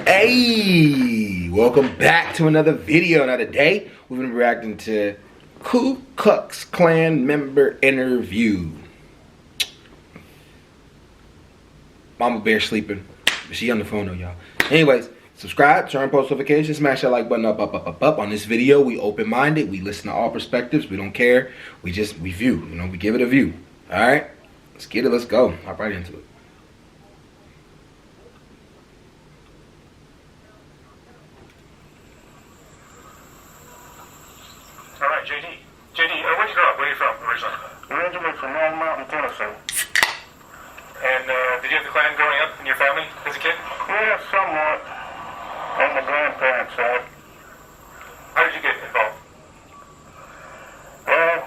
Hey, welcome back to another video. Now today we've been reacting to Klux Klan member interview. Mama Bear sleeping, but she on the phone though, y'all. Anyways, subscribe, turn on post notifications, smash that like button up. On this video, we open-minded, we listen to all perspectives, we don't care, we view, we give it a view. All right, let's get it, let's go. Hop right into it. Alright, JD, where'd you grow up? Where are you from originally? Originally from Long Mountain, Tennessee. And did you have the Klan growing up in your family as a kid? Yeah, somewhat. On my grandparents' side. How did you get involved? Well,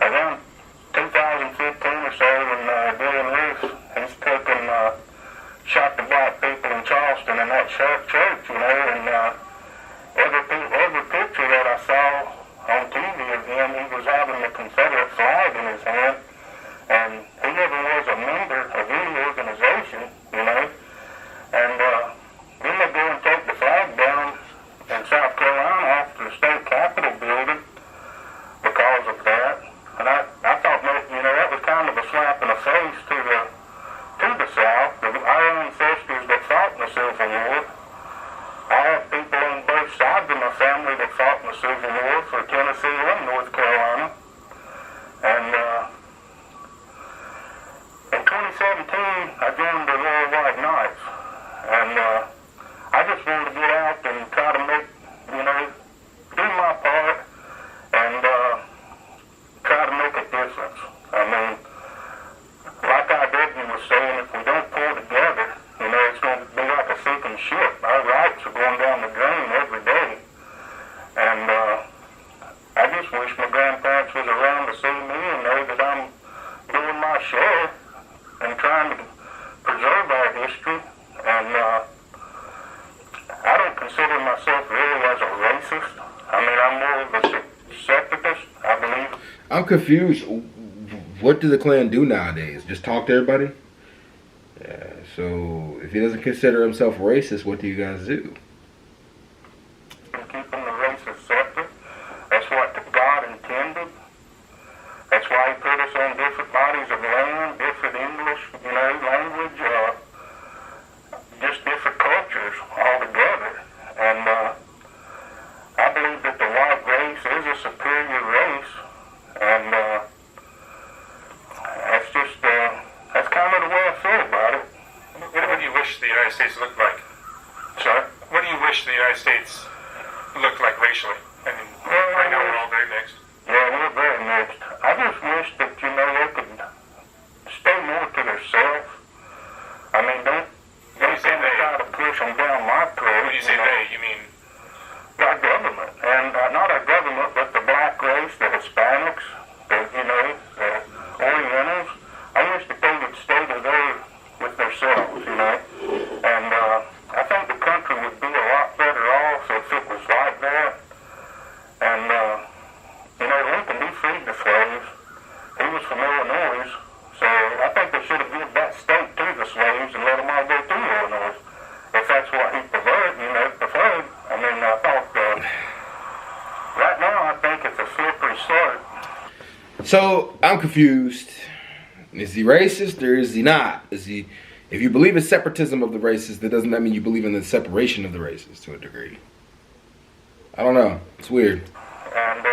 around 2015 or so, when Dylan Roof, he's taken, shot the black people in Charleston in that church, and every picture that I saw on TV of him, he was having the Confederate flag in his hand, and he never was a member of any organization, and then they go and take the flag down in South Carolina off the state capitol building because of that, and I thought that was kind of a slap in the face to the South, our ancestors that fought in the Civil War. I have people on both sides of my family that fought in the Civil War for Tennessee and North Carolina. And in 2017, I joined the Royal White Knights. And I just wanted to get out and try to make, do my part and try to make a difference. I mean, like I was saying, if we don't pull together, it's going to be like a sinking ship. Our rights are going down the drain every day. And I just wish my grandparents was around to see me and know that I'm doing my share and trying to preserve our history. And I don't consider myself really as a racist. I mean, I'm more of a separatist, I believe. I'm confused. What do the Klan do nowadays? Just talk to everybody? Yeah, so if he doesn't consider himself racist, what do you guys do? Keeping the racist separate. That's what God intended. That's why he put us on different bodies of land, different English, language, just different cultures altogether. And I believe that the white race is a superior race, and that's kind of the way I feel about it. What do you wish the United States looked like? Sorry? What do you wish the United States looked like racially? I mean, right now we're all very mixed. Yeah, we're very mixed. I just wish that, they could stay more to themselves. I mean, don't try to push them down my throat. When you say they, you mean? Our government. And not our government, but the black race, the Hispanics, the Orientals. I wish that they would stay with themselves, And I think the country would be a lot better off if it was like that. And, Lincoln, he freed the slaves. He was from Illinois. So I think they should have given that state to the slaves and let them all go through Illinois. If that's what he preferred. I mean, I thought, right now I think it's a slippery slope. So I'm confused. Is he racist or is he not? If you believe in separatism of the races, that doesn't mean you believe in the separation of the races to a degree. I don't know. It's weird. And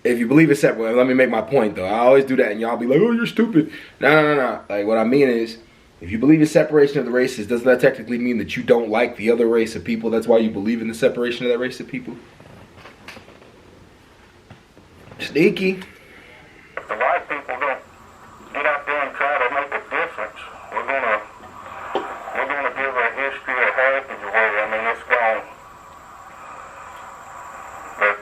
if you believe in separate, let me make my point though. I always do that and y'all be like, oh, you're stupid. No. Like what I mean is, if you believe in separation of the races, doesn't that technically mean that you don't like the other race of people? That's why you believe in the separation of that race of people? Sneaky. if the white people don't get out there and try to make a difference, we're gonna give our history a heritage away. I mean, it's gone. But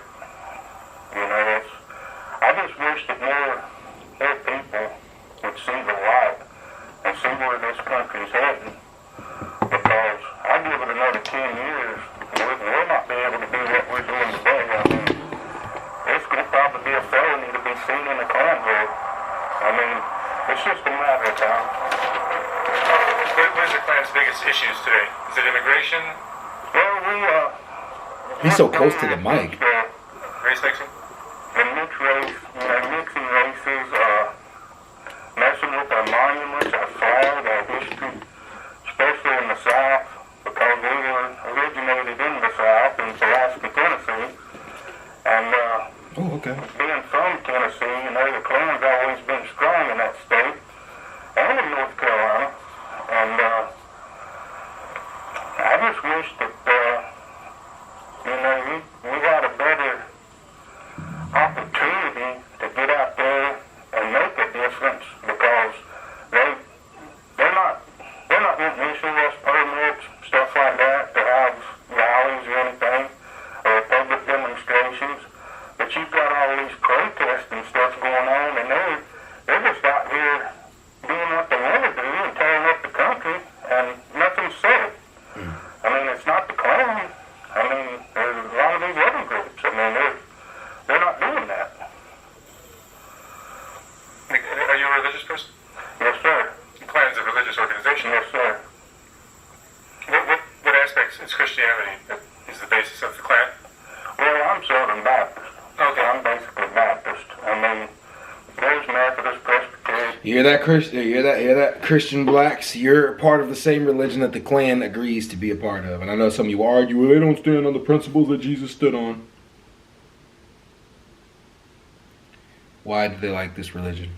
I just wish that more people would see the light and see where this country's heading. Because I give it another 10 years, we'll not be able to do what we're doing today. I mean, it's going to probably be a felony to be seen in the Klan robe. I mean, it's just a matter of time. What is the Klan's biggest issues today? Is it immigration? Well, He's so close to the mic. Race mixing? The mixed race, mixing races, messing with our monuments, our flag, our history, especially in the South, because we were originated in the South, in Alaska, Tennessee, and Oh, okay. being from Tennessee, the Klan's always been strong in that state, and in North Carolina, and I just wish that, we had a better opportunity to get out there and make a difference, because they're not wanting to issue us permits, stuff like that, to have rallies or anything, or public demonstrations. But you've got all these protests and stuff going on, and they're just out here doing what they want to do and tearing up the country, and nothing's said. I mean, it's not the Klan. I mean, there's a lot of these other groups. I mean, they're not doing that. Are you a religious person? Yes, sir. The Klan's a religious organization. Yes, sir. What aspects is Christianity that is the basis of the Klan? Well, I'm Southern Baptist. Okay. I'm basically Baptist. I mean, there's Methodist, Presbyterian. You hear that, Christian? You hear that, Christian blacks? You're part of the same religion that the Klan agrees to be a part of. And I know some of you argue, well, they don't stand on the principles that Jesus stood on. Why do they like this religion?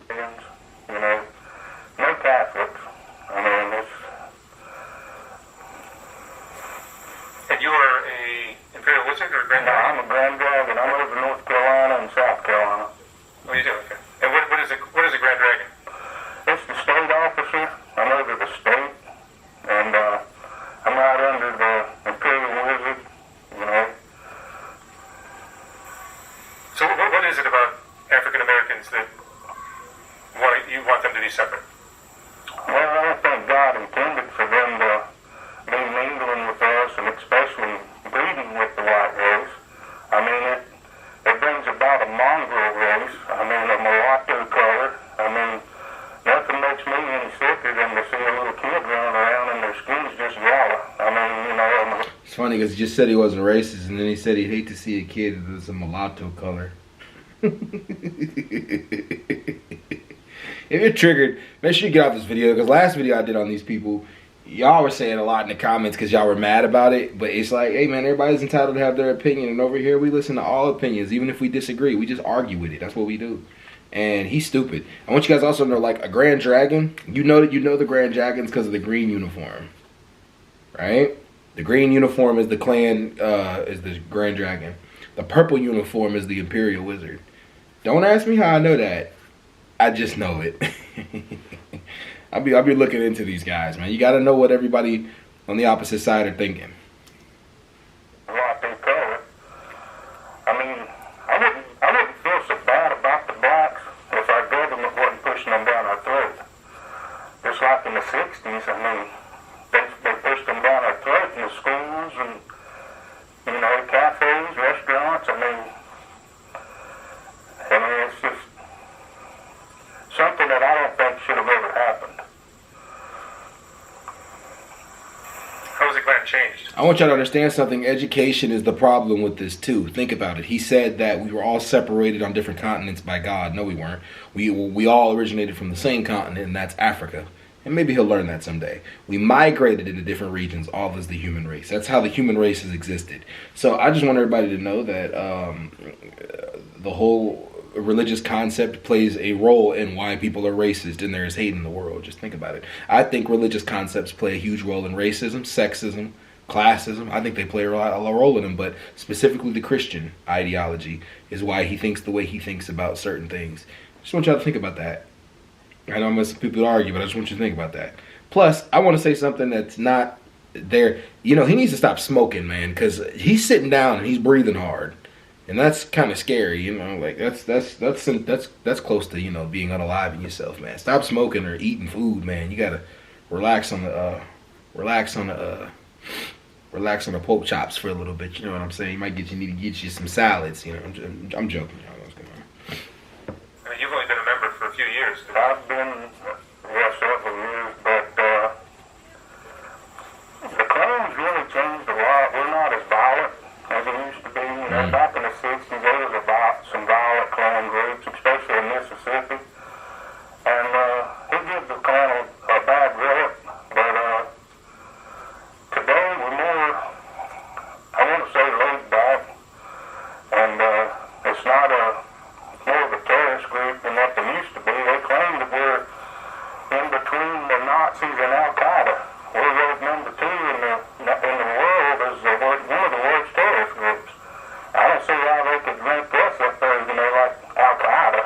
No Catholics. I mean, it's... And you are a Imperial Wizard or a Grand No, Dragon? I'm a Grand Dragon. I live in North Carolina and South Carolina. Oh, you do? Okay. And what is a Grand Dragon? It's the state officer. I'm over the state. And I'm right under the Imperial Wizard, So what is it about African Americans that you want them to be separate? Well, I don't think God intended for them to be mingling with us, and especially breeding with the white race. I mean, it brings about a mongrel race. I mean, a mulatto color. I mean, nothing makes me any sicker than to see a little kid running around and their skin's just yellow. I mean, It's funny because he just said he wasn't racist, and then he said he'd hate to see a kid that's a mulatto color. If you're triggered, make sure you get off this video, because last video I did on these people, y'all were saying a lot in the comments because y'all were mad about it. But it's like, hey man, everybody's entitled to have their opinion, and over here we listen to all opinions, even if we disagree. We just argue with it. That's what we do. And he's stupid. I want you guys also to know, like, a Grand Dragon, you know the Grand Dragons because of the green uniform, right? The green uniform is the Klan, is the Grand Dragon. The purple uniform is the Imperial Wizard. Don't ask me how I know that. I just know it. I'll be looking into these guys, man. You got to know what everybody on the opposite side are thinking. mulatto color. I mean, I wouldn't feel so bad about the blacks if our government wasn't pushing them down our throat. Just like in the 60s, I mean, they pushed them down our throat in the schools and, cafes, restaurants. I mean, it's just something that I don't think should have ever happened. How was the Klan changed? I want y'all to understand something. Education is the problem with this too. Think about it. He said that we were all separated on different continents by God. No, we weren't. We all originated from the same continent, and that's Africa. And maybe he'll learn that someday. We migrated into different regions, all as the human race. That's how the human race has existed. So I just want everybody to know that the whole religious concept plays a role in why people are racist and there is hate in the world. Just think about it. I think religious concepts play a huge role in racism, sexism, classism. I think they play a role in them, but specifically the Christian ideology is why he thinks the way he thinks about certain things. Just want y'all to think about that. I know most people argue, but I just want you to think about that. Plus, I want to say something that's not there. He needs to stop smoking, man, because he's sitting down and he's breathing hard. And that's kind of scary, like that's close to, being unalive in yourself, man. Stop smoking or eating food, man. You gotta relax on the pork chops for a little bit. You know what I'm saying? You might need to get you some salads. I'm joking, y'all. I mean, you've only been a member for a few years. I've been, several years, but Nazis and Al Qaeda. We're ranked number 2 in the world as one of the worst terrorist groups. I don't see how they could rank us up there, like Al Qaeda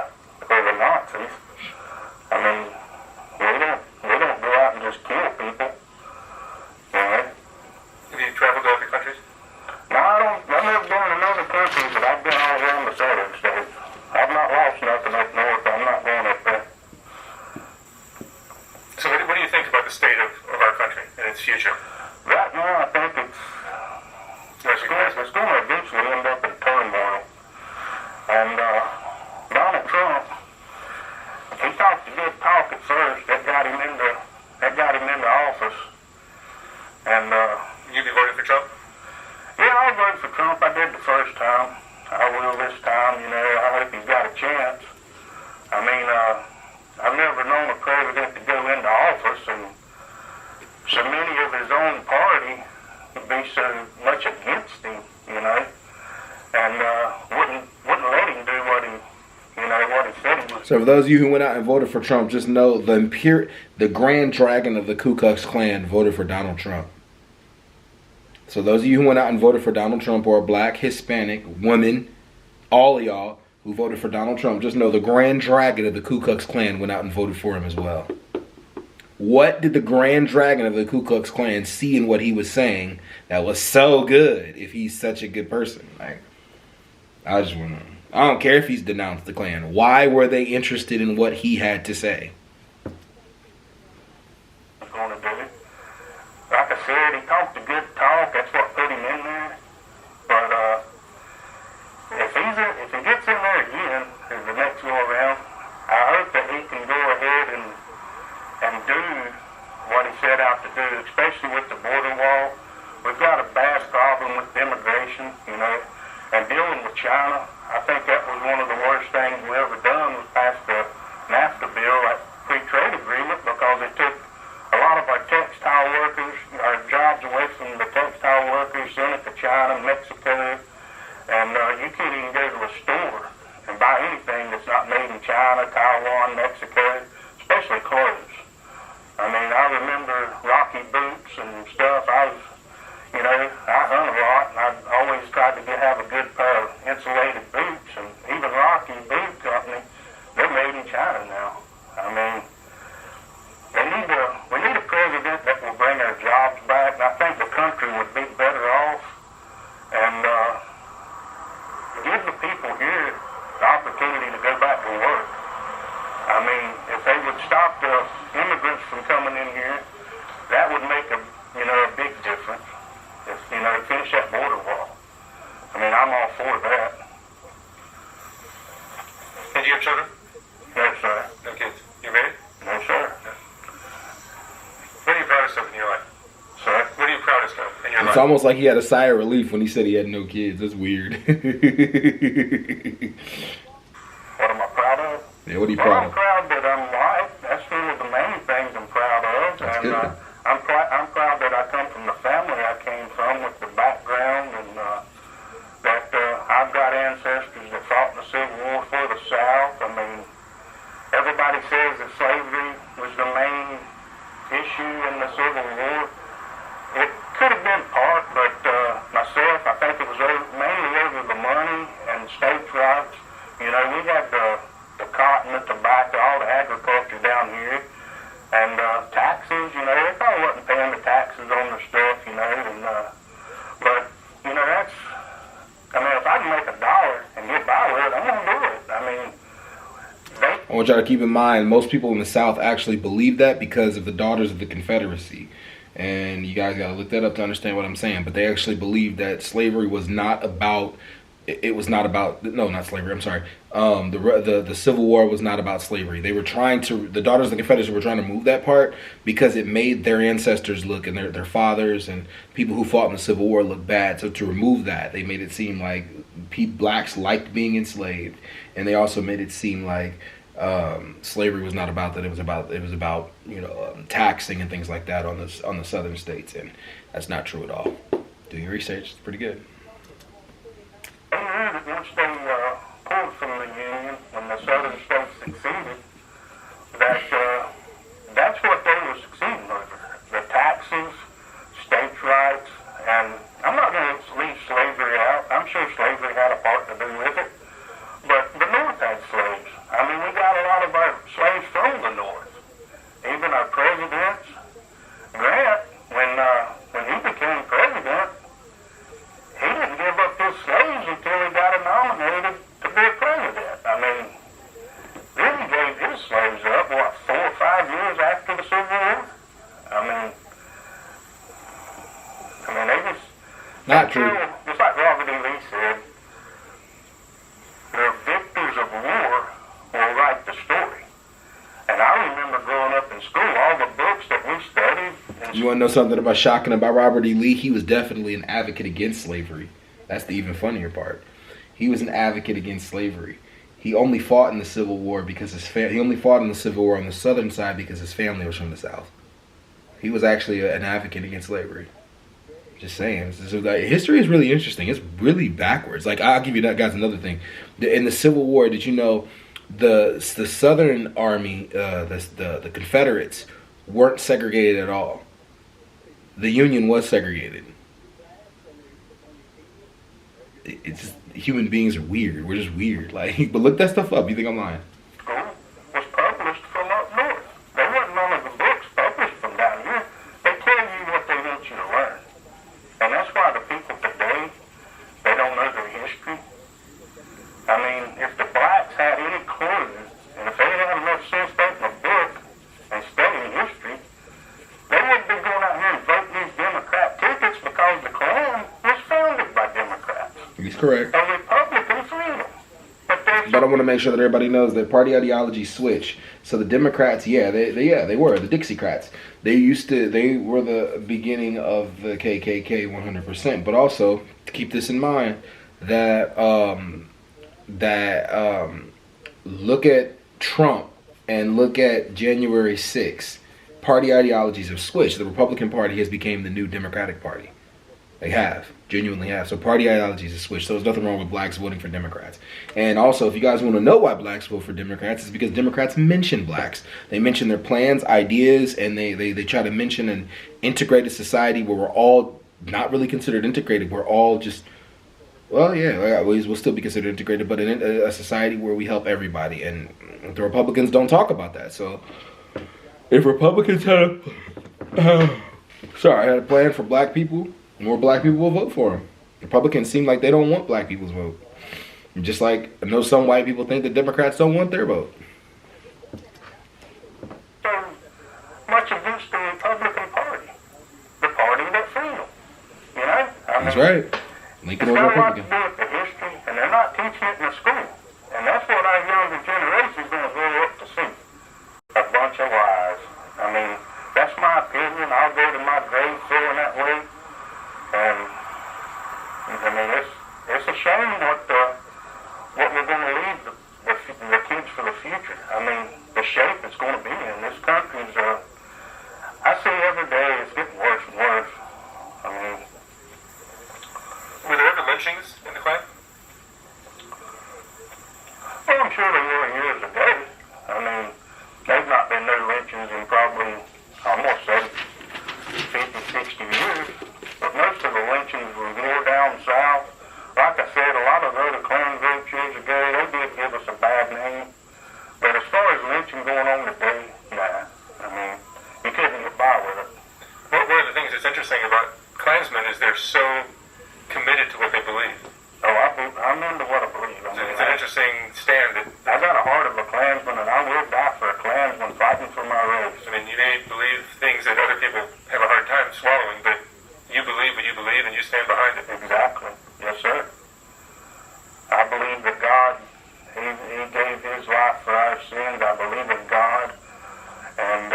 or the Nazis. I mean, we don't go out and just kill people. Have you traveled to other countries? No, I've never been in another country, but I've been all around the southern states. I've not lost nothing up north. I'm not going up there. So what do you think about the state of our country and its future? Right now, I think it's going to eventually end up in turmoil. And Donald Trump, he talked a good talk at first. That got him into office. And You'd be voting for Trump? yeah, I'll vote for Trump. I did the first time. I will this time. I hope he's got a chance. I mean, I've never known a president to go into office and so many of his own party would be so much against him, and wouldn't let him do what he said he was. So for those of you who went out and voted for Trump, just know the Grand Dragon of the Ku Klux Klan voted for Donald Trump. So those of you who went out and voted for Donald Trump, or black, Hispanic, women, all of y'all who voted for Donald Trump, just know the Grand Dragon of the Ku Klux Klan went out and voted for him as well. What did the Grand Dragon of the Ku Klux Klan see in what he was saying that was so good if he's such a good person? I just want to know. I don't care if he's denounced the Klan. Why were they interested in what he had to say? Going to do it. Like I said, he talked a good talk. That's what put him in there. But if he gets in there again as the next go around, I hope that he can go ahead and do what he set out to do, especially with the border wall. We've got a bad problem with immigration, and dealing with China. I think that was one of the worst things we ever done was pass the NAFTA bill, that free trade agreement, because it took a lot of our textile workers, our jobs away from the textile workers, sent it to China, Mexico, and you can't even go to a store and buy anything that's not made in China, Taiwan, Mexico, especially clothes. I mean, I remember Rocky boots and stuff. I hunt a lot, and I always tried to have a good pair of insulated boots, and even Rocky Boot Company, they're made in China now. I mean, we need a president that will bring our jobs back, and I think the country would be better off, and give the people here the opportunity to go back to work. I mean, if they would stop the immigrants from coming in here, that would make a big difference. If, finish that border wall. I mean, I'm all for that. And do you have children? No, sir. No kids. You married? No, sir. No. What are you proudest of in your life? Sir? What are you proudest of in your life? It's almost like he had a sigh of relief when he said he had no kids. That's weird. What am I proud of? Yeah, what are you Well, proud I'm of? proud that I'm white. That's one of the main things I'm proud of. That's and good. I'm proud that I come from the family I came from with the background, and that I've got ancestors that fought in the Civil War for the South. I mean, everybody says that slavery was the main issue in the Civil War. It could have been part, but myself, I think it was mainly over the money and states' rights. We had the cotton, the tobacco, all the agriculture down here, and taxes. They probably wasn't paying the taxes on their stuff, but that's. I mean, if I can make $1 and get by with it, I'm gonna do it. I mean, I want y'all to keep in mind, most people in the South actually believe that because of the Daughters of the Confederacy. And you guys got to look that up to understand what I'm saying. But they actually believe that slavery was not about, not slavery, I'm sorry. The Civil War was not about slavery. They were the Daughters of the Confederacy were trying to move that part because it made their ancestors look, and their fathers and people who fought in the Civil War look bad. So to remove that, they made it seem like blacks liked being enslaved. And they also made it seem like slavery was not about that. It was about taxing and things like that on the southern states, and that's not true at all. Do your research; it's pretty good. they knew that once they pulled from the Union, when the southern states succeeded, that that's what they were succeeding Not true. Just like Robert E. Lee said, the victors of war will write the story. And I remember growing up in school, all the books that we studied. You want to know something about shocking about Robert E. Lee? He was definitely an advocate against slavery. That's the even funnier part. He was an advocate against slavery. He only fought in the Civil War because he only fought in the Civil War on the Southern side because his family was from the South. He was actually an advocate against slavery. Just saying. So, like, history is really interesting. It's really backwards. Like, I'll give you that, guys, another thing. In the Civil War, did you know the Southern Army, the Confederates, weren't segregated at all? The Union was segregated. It's just, human beings are weird. We're just weird. Like, but look that stuff up. You think I'm lying? School was published from up north. There wasn't none of the books published from down here. They tell you what they want you to learn. And that's why the people today, they don't know their history. I mean, if the blacks had any clue, and if they had enough sense to open a book and study history, they wouldn't be going out here and voting these Democrat tickets because the Klan was founded by Democrats. He's correct. A Republican freedom. But I want to make sure that everybody knows that party ideology switch. So the Democrats, they were the Dixiecrats. They were the beginning of the KKK 100%. But also to keep this in mind, that look at Trump and look at January 6th. Party ideologies have switched. The Republican Party has become the new Democratic Party. They genuinely have. So party ideologies have switched. So there's nothing wrong with blacks voting for Democrats. And also, if you guys want to know why blacks vote for Democrats, it's because Democrats mention blacks. They mention their plans, ideas, and they try to mention an integrated society where we're all not really considered integrated. We're all just, well, yeah, we'll still be considered integrated, but in a society where we help everybody. And the Republicans don't talk about that. So if Republicans had a plan for black people, more black people will vote for them. Republicans seem like they don't want black people's vote. Just like I know some white people think that Democrats don't want their vote. So much against the Republican Party. The party that freedom. You know? That's right. Lincoln was Republican. It's got a lot to do with the history, and they're not teaching it in the school. And that's what our younger generation is going to grow up to see. A bunch of lies. I mean, that's my opinion. I'll go to my grave feeling that way. And I mean, it's a shame what we're going to leave the kids for the future. I mean, the shape it's going to be in. This country's, I see every day it's getting worse and worse. I mean, were there ever lynchings in the Klan? Well, I'm sure there were years ago. I mean, there's not been no lynchings in probably, I'm going to say, 50, 60 years. But most of the lynchings were more down south. Like I said, a lot of the other Klan groups years ago, they did give us a bad name. But as far as lynching going on today, nah. I mean, you couldn't get by with it. One of the things that's interesting about Klansmen is they're so committed to what they believe. Oh, I'm into what I believe. I mean, it's an interesting stand. I got a heart of a Klansman, and I will die for a Klansman fighting for my race. I mean, you may believe things that other people have a hard time swallowing, but you believe what you believe, and you stand behind it. Exactly. Yes, sir. I believe that God, He gave His life for our sins. I believe in God. And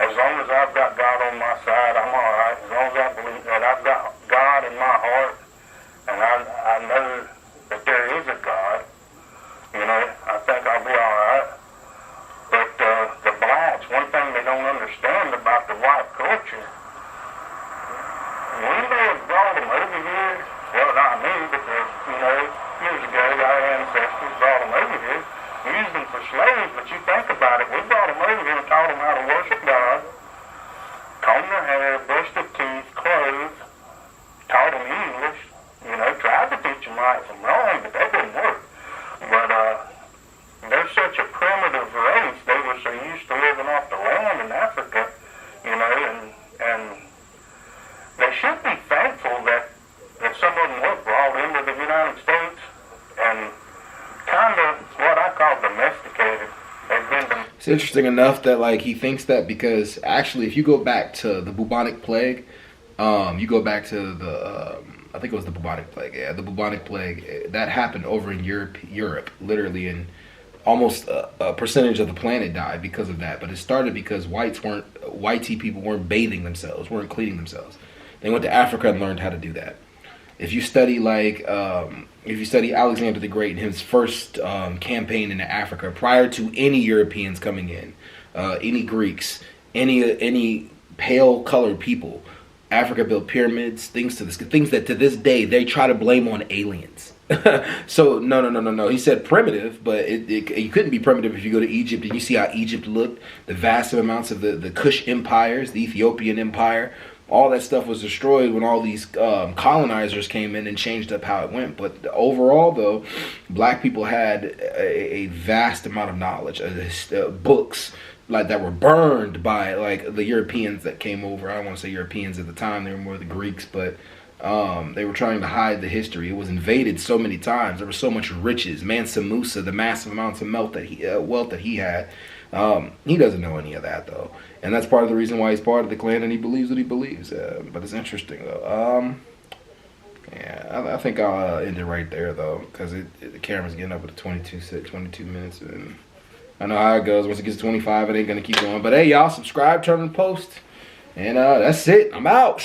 as long as I've got God on my side, I'm all right. As long as I believe that I've got God in my heart, and I know that there is a God, you know, I think I'll be all right. But the blacks, one thing they don't understand about the white culture, when they have brought them over here, well, not me, because, you know, years ago, our ancestors brought them over here, used them for slaves, but you think about it, we brought them over here and taught them how to worship God, comb their hair, brush their teeth, clothe, taught them English, you know, tried to teach them right from wrong, but that didn't work. But they're such a primitive race, they were so used to living off the land in Africa, you know, and they should be thankful that some of them were brought into the United States and kind of what I call domesticated. It's interesting enough that, like, he thinks that because actually if you go back to the bubonic plague, you go back to the I think it was the bubonic plague. Yeah, the bubonic plague that happened over in Europe, literally, and almost a percentage of the planet died because of that. But it started because whitey people weren't bathing themselves, weren't cleaning themselves. They went to Africa and learned how to do that. If you study Alexander the Great and his first campaign into Africa, prior to any Europeans coming in, any Greeks, any pale colored people, Africa built pyramids, things that to this day they try to blame on aliens. So no. He said primitive, but you couldn't be primitive if you go to Egypt and you see how Egypt looked. The vast amounts of the Kush empires, the Ethiopian empire, all that stuff was destroyed when all these colonizers came in and changed up how it went. But overall, though, black people had a vast amount of knowledge, books like that were burned by like the Europeans that came over. I don't want to say Europeans at the time; they were more the Greeks, but they were trying to hide the history. It was invaded so many times. There was so much riches. Mansa Musa, the massive amounts of wealth that he had. He doesn't know any of that though, and that's part of the reason why he's part of the Klan and he believes what he believes. But it's interesting though. Yeah, I think I'll end it right there though, because the camera's getting up at 22 minutes, and I know how it goes. Once it gets to 25, it ain't gonna keep going. But hey, y'all, subscribe, turn on the post, and that's it. I'm out.